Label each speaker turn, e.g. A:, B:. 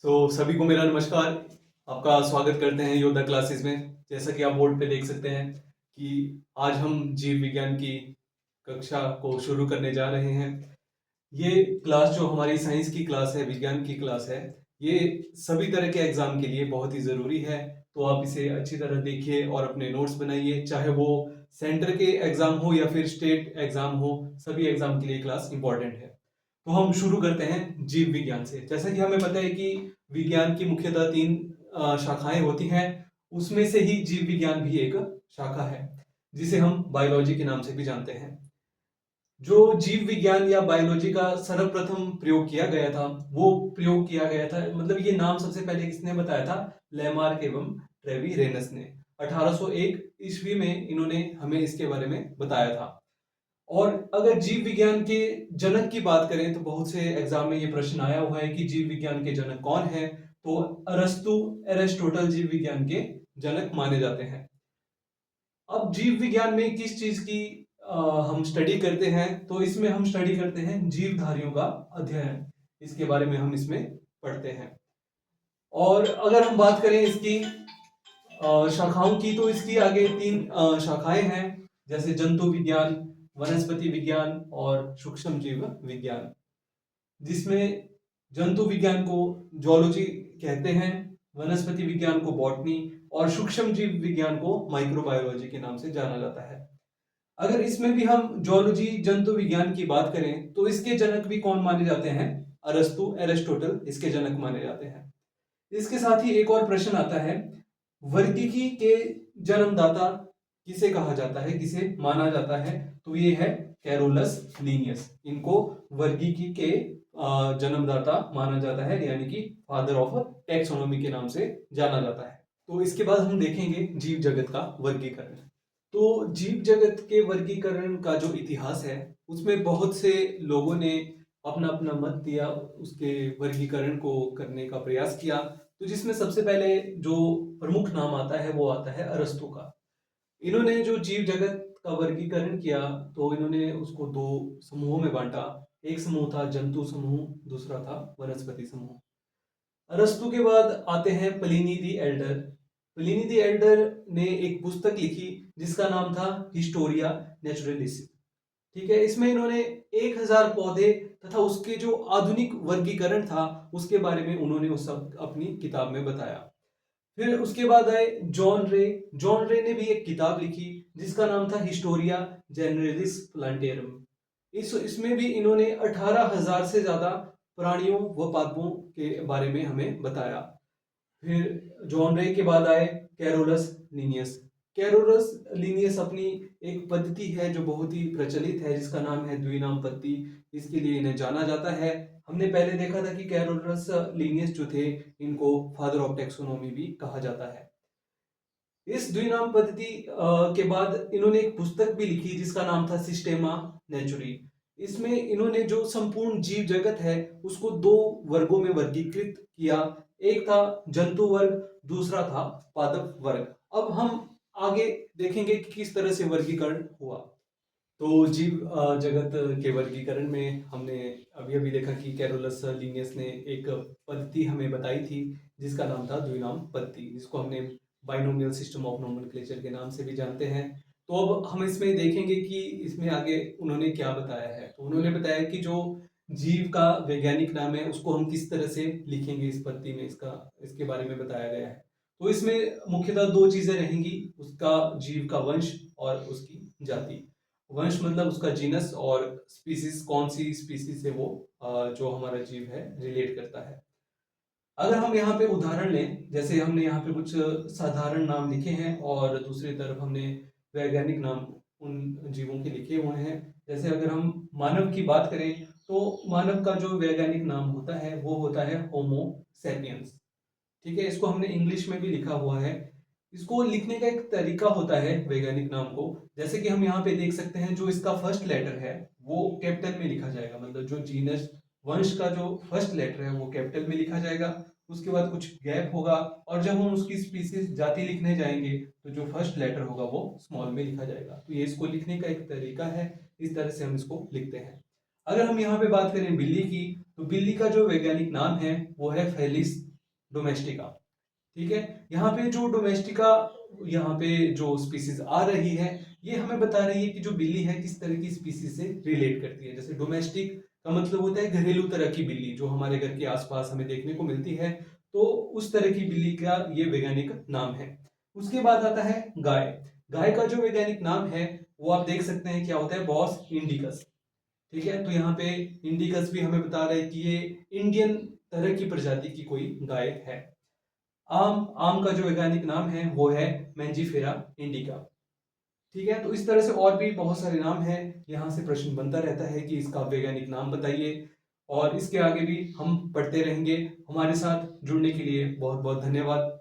A: सभी को मेरा नमस्कार। आपका स्वागत करते हैं योद्धा क्लासेस में। जैसा कि आप बोर्ड पे देख सकते हैं कि आज हम जीव विज्ञान की कक्षा को शुरू करने जा रहे हैं। ये क्लास जो हमारी साइंस की क्लास है, विज्ञान की क्लास है, ये सभी तरह के एग्जाम के लिए बहुत ही जरूरी है। तो आप इसे अच्छी तरह देखिए और अपने नोट्स बनाइए, चाहे वो सेंटर के एग्जाम हो या फिर स्टेट एग्जाम हो, सभी एग्जाम के लिए क्लास इंपॉर्टेंट है। तो हम शुरू करते हैं जीव विज्ञान से। जैसा कि हमें पता है कि विज्ञान की मुख्यतः तीन शाखाएं होती हैं, उसमें से ही जीव विज्ञान भी एक शाखा है, जिसे हम बायोलॉजी के नाम से भी जानते हैं। जो जीव विज्ञान या बायोलॉजी का सर्वप्रथम प्रयोग किया गया था, वो प्रयोग किया गया था, मतलब ये नाम सबसे पहले किसने बताया था? लेमार्क एवं ट्रेविरेनस ने 1801 ईस्वी में इन्होंने हमें इसके बारे में बताया था। और अगर जीव विज्ञान के जनक की बात करें तो बहुत से एग्जाम में ये प्रश्न आया हुआ है कि जीव विज्ञान के जनक कौन है। तो अरस्तु, एरिस्टोटल जीव विज्ञान के जनक माने जाते हैं। अब जीव विज्ञान में किस चीज की हम स्टडी करते हैं? तो इसमें हम स्टडी करते हैं जीवधारियों का अध्ययन। इसके बारे में हम इसमें पढ़ते हैं। और अगर हम बात करें इसकी शाखाओं की, तो इसकी आगे तीन शाखाएं हैं, जैसे जंतु विज्ञान, वनस्पति विज्ञान और सूक्ष्म जीव विज्ञान। जिसमें जंतु विज्ञान को जूलॉजी कहते हैं, वनस्पति विज्ञान को बॉटनी और सूक्ष्म जीव विज्ञान को माइक्रोबायोलॉजी के नाम से जाना जाता है। अगर इसमें भी हम जूलॉजी, जंतु विज्ञान की बात करें तो इसके जनक भी कौन माने जाते हैं? अरस्तु, एरिस्टोटल इसके जनक माने जाते हैं। इसके साथ ही एक और प्रश्न आता है, वर्गीकी के जन्मदाता किसे कहा जाता है, किसे माना जाता है? तो ये है कैरोलस लीनियस। इनको वर्गीकी के जन्मदाता माना जाता है, यानी कि फादर ऑफ टैक्सोनॉमी के नाम से जाना जाता है। तो इसके बाद हम देखेंगे जीव जगत का वर्गीकरण। तो जीव जगत के वर्गीकरण का जो इतिहास है, उसमें बहुत से लोगों ने अपना अपना मत दिया, उसके वर्गीकरण को करने का प्रयास किया। तो जिसमें सबसे पहले जो प्रमुख नाम आता है वो आता है अरस्तु का। इन्होंने जो जीव जगत का वर्गीकरण किया, तो इन्होंने उसको दो समूहों में बांटा। एक समूह था जंतु समूह, दूसरा था वनस्पति समूह। अरस्तु के बाद आते हैं प्लिनी दी एल्डर। प्लिनी दी एल्डर ने एक पुस्तक लिखी जिसका नाम था हिस्टोरिया नेचुरलिस। ठीक है, इसमें इन्होंने 1000 पौधे तथा उसके जो आधुनिक वर्गीकरण था उसके बारे में उन्होंने उस सब अपनी किताब में बताया। फिर उसके बाद आए जॉन रे। जॉन रे ने भी एक किताब लिखी जिसका नाम था हिस्टोरिया जेनरलिस प्लांटेरम। इसमें भी इन्होंने 18,000 से ज्यादा प्राणियों व पादपों के बारे में हमें बताया। फिर जॉन रे के बाद आए कैरोलस लीनियस। कैरोलस लीनियस अपनी एक पद्धति है जो बहुत ही प्रचलित है, जिसका नाम है द्विनाम पद्धति। इसके लिए इन्हें जाना जाता है। हमने पहले देखा था कि कैरोलस लीनियस जो थे, इनको फादर ऑफ टैक्सोनॉमी भी कहा जाता है। इस द्विनाम पद्धति के बाद इन्होंने एक पुस्तक भी लिखी जिसका नाम था सिस्टेमा नेचुरी। इसमें इन्होंने जो संपूर्ण जीव जगत है उसको दो वर्गों में वर्गीकृत किया। एक था जंतु वर्ग, दूसरा था पादप वर्ग। अब हम आगे देखेंगे कि किस तरह से वर्गीकरण हुआ। तो जीव जगत के वर्गीकरण में हमने अभी अभी देखा कि कैरोलस लीनियस ने एक पद्धति हमें बताई थी जिसका नाम था द्विनाम पद्धति, जिसको हमने बाइनोमियल सिस्टम ऑफ नोमेनक्लेचर के नाम से भी जानते हैं। तो अब हम इसमें देखेंगे कि इसमें आगे उन्होंने क्या बताया है। तो उन्होंने बताया कि जो जीव का वैज्ञानिक नाम है उसको हम किस तरह से लिखेंगे, इस पद्धति में इसके बारे में बताया गया है। तो इसमें मुख्यतः दो चीजें रहेंगी, उसका जीव का वंश और उसकी जाति। वंश मतलब उसका जीनस, और स्पीसीज कौन सी स्पीसीज से वो जो हमारा जीव है रिलेट करता है। अगर हम यहाँ पे उदाहरण लें, जैसे हमने यहाँ पे कुछ साधारण नाम लिखे हैं और दूसरी तरफ हमने वैज्ञानिक नाम उन जीवों के लिखे हुए हैं। जैसे अगर हम मानव की बात करें तो मानव का जो वैज्ञानिक नाम होता है वो होता है होमो सेपियंस। ठीक है, इसको हमने इंग्लिश में भी लिखा हुआ है। इसको लिखने का एक तरीका होता है वैज्ञानिक नाम को, जैसे कि हम यहाँ पे देख सकते हैं, जो इसका फर्स्ट लेटर है वो कैपिटल में लिखा जाएगा, मतलब जो जीनस वंश का जो फर्स्ट लेटर है वो कैपिटल में लिखा जाएगा। उसके बाद कुछ गैप होगा, और जब हम उसकी स्पीसीज जाति लिखने जाएंगे तो जो फर्स्ट लेटर होगा वो स्मॉल में लिखा जाएगा। तो ये इसको लिखने का एक तरीका है, इस तरह से हम इसको लिखते हैं। अगर हम यहाँ पे बात करें बिल्ली की, तो बिल्ली का जो वैज्ञानिक नाम है वो है फेलिस डोमेस्टिका। ठीक है, यहाँ पे जो डोमेस्टिका, यहाँ पे जो स्पीसीज आ रही है, ये हमें बता रही है कि जो बिल्ली है किस तरह की स्पीसीज से रिलेट करती है। जैसे डोमेस्टिक का मतलब होता है घरेलू तरह की बिल्ली, जो हमारे घर के आसपास हमें देखने को मिलती है, तो उस तरह की बिल्ली का ये वैज्ञानिक नाम है। उसके बाद आता है गाय। गाय का जो वैज्ञानिक नाम है वो आप देख सकते हैं क्या होता है, बॉस इंडिकस। ठीक है, तो यहाँ पे इंडिकस भी हमें बता रहा है कि ये इंडियन तरह की प्रजाति की कोई गाय है। आम, आम का जो वैज्ञानिक नाम है वो है मैंजीफेरा इंडिका। ठीक है, तो इस तरह से और भी बहुत सारे नाम हैं। यहाँ से प्रश्न बनता रहता है कि इसका वैज्ञानिक नाम बताइए, और इसके आगे भी हम पढ़ते रहेंगे। हमारे साथ जुड़ने के लिए बहुत बहुत धन्यवाद।